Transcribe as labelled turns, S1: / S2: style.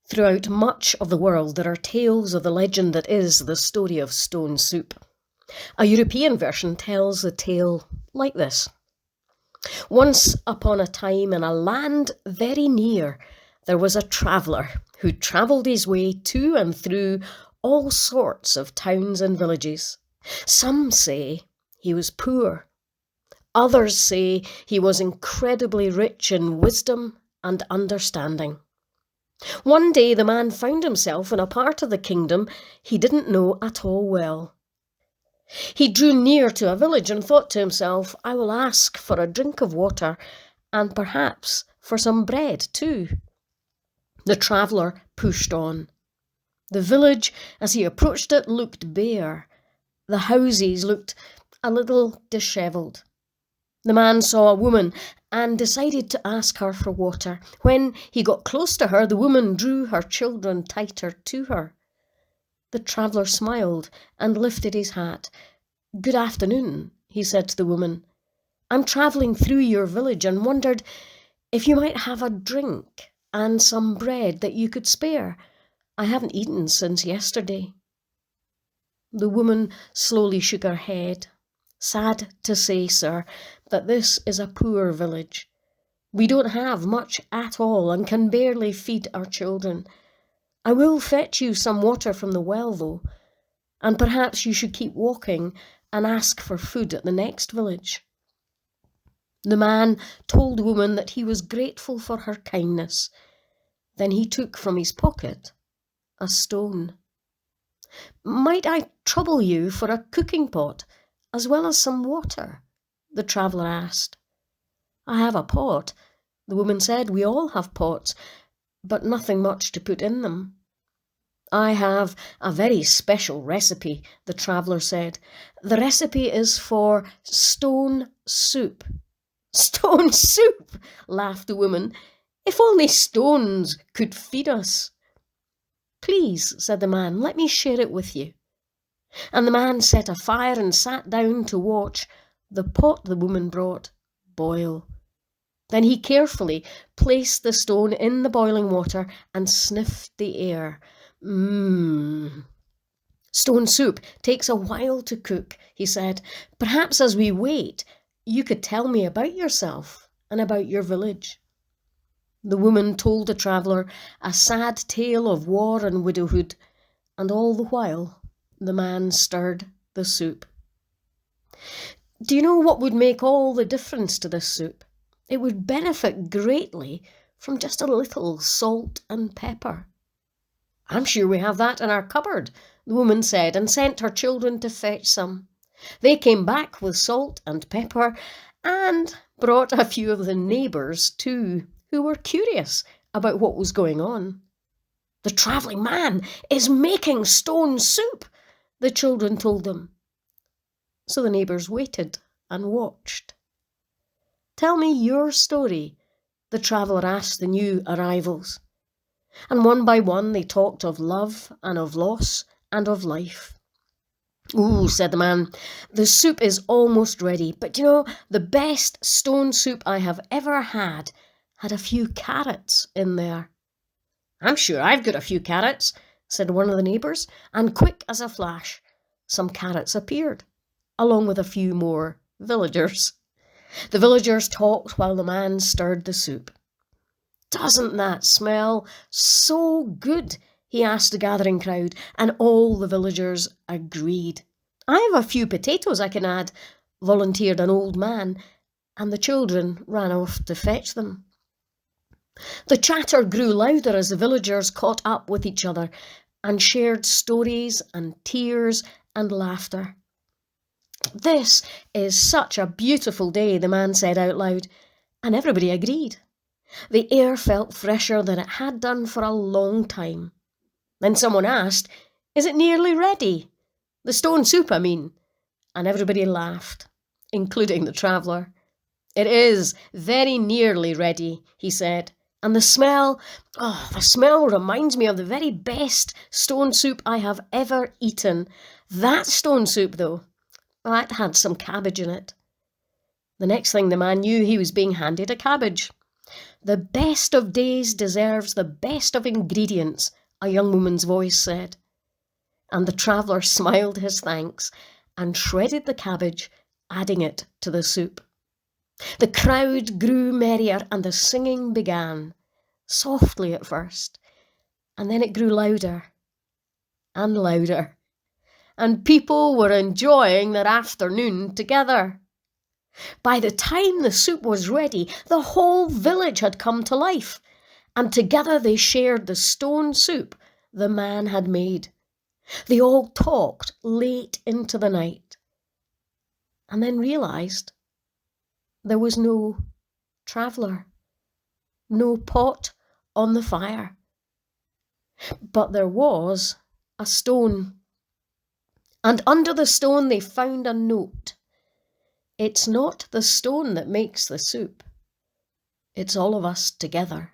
S1: Throughout much of the world, there are tales of the legend that is the story of stone soup. A European version tells the tale like this. Once upon a time, in a land very near, there was a traveller who travelled his way to and through all sorts of towns and villages. Some say he was poor. Others say he was incredibly rich in wisdom and understanding. One day the man found himself in a part of the kingdom he didn't know at all well. He drew near to a village and thought to himself, I will ask for a drink of water and perhaps for some bread too. The traveller pushed on. The village, as he approached it, looked bare. The houses looked a little dishevelled. The man saw a woman and decided to ask her for water. When he got close to her, the woman drew her children tighter to her. The traveller smiled and lifted his hat. Good afternoon, he said to the woman. I'm travelling through your village and wondered if you might have a drink and some bread that you could spare. I haven't eaten since yesterday. The woman slowly shook her head. Sad to say, sir, that this is a poor village. We don't have much at all and can barely feed our children. I will fetch you some water from the well, though, and perhaps you should keep walking and ask for food at the next village. The man told the woman that he was grateful for her kindness. Then he took from his pocket a stone. Might I trouble you for a cooking pot, as well as some water? The traveller asked. I have a pot, the woman said. We all have pots, but nothing much to put in them. I have a very special recipe, the traveller said. The recipe is for stone soup. Stone soup, laughed the woman. If only stones could feed us. Please, said the man, let me share it with you. And the man set a fire and sat down to watch the pot the woman brought boil. Then he carefully placed the stone in the boiling water and sniffed the air. Stone soup takes a while to cook, he said. Perhaps as we wait, you could tell me about yourself and about your village. The woman told the traveller a sad tale of war and widowhood, and all the while the man stirred the soup. Do you know what would make all the difference to this soup? It would benefit greatly from just a little salt and pepper. I'm sure we have that in our cupboard, the woman said, and sent her children to fetch some. They came back with salt and pepper and brought a few of the neighbours too, who were curious about what was going on. The travelling man is making stone soup, the children told them. So the neighbours waited and watched. Tell me your story, the traveller asked the new arrivals. And one by one they talked of love and of loss and of life. Ooh, said the man, the soup is almost ready, but you know, the best stone soup I have ever had a few carrots in there. I'm sure I've got a few carrots, said one of the neighbours, and quick as a flash, some carrots appeared, along with a few more villagers. The villagers talked while the man stirred the soup. Doesn't that smell so good? He asked the gathering crowd, and all the villagers agreed. I have a few potatoes I can add, volunteered an old man, and the children ran off to fetch them. The chatter grew louder as the villagers caught up with each other and shared stories and tears and laughter. This is such a beautiful day, the man said out loud, and everybody agreed. The air felt fresher than it had done for a long time. Then someone asked, Is it nearly ready? The stone soup, I mean. And everybody laughed, including the traveller. It is very nearly ready, he said. And the smell reminds me of the very best stone soup I have ever eaten. That stone soup, though, that had some cabbage in it. The next thing the man knew, he was being handed a cabbage. The best of days deserves the best of ingredients, a young woman's voice said. And the traveller smiled his thanks and shredded the cabbage, adding it to the soup. The crowd grew merrier and the singing began, softly at first, and then it grew louder and louder, and people were enjoying their afternoon together. By the time the soup was ready, the whole village had come to life, and together they shared the stone soup the man had made. They all talked late into the night, and then realised there was no traveller, no pot on the fire. But there was a stone, and under the stone they found a note. It's not the stone that makes the soup, it's all of us together.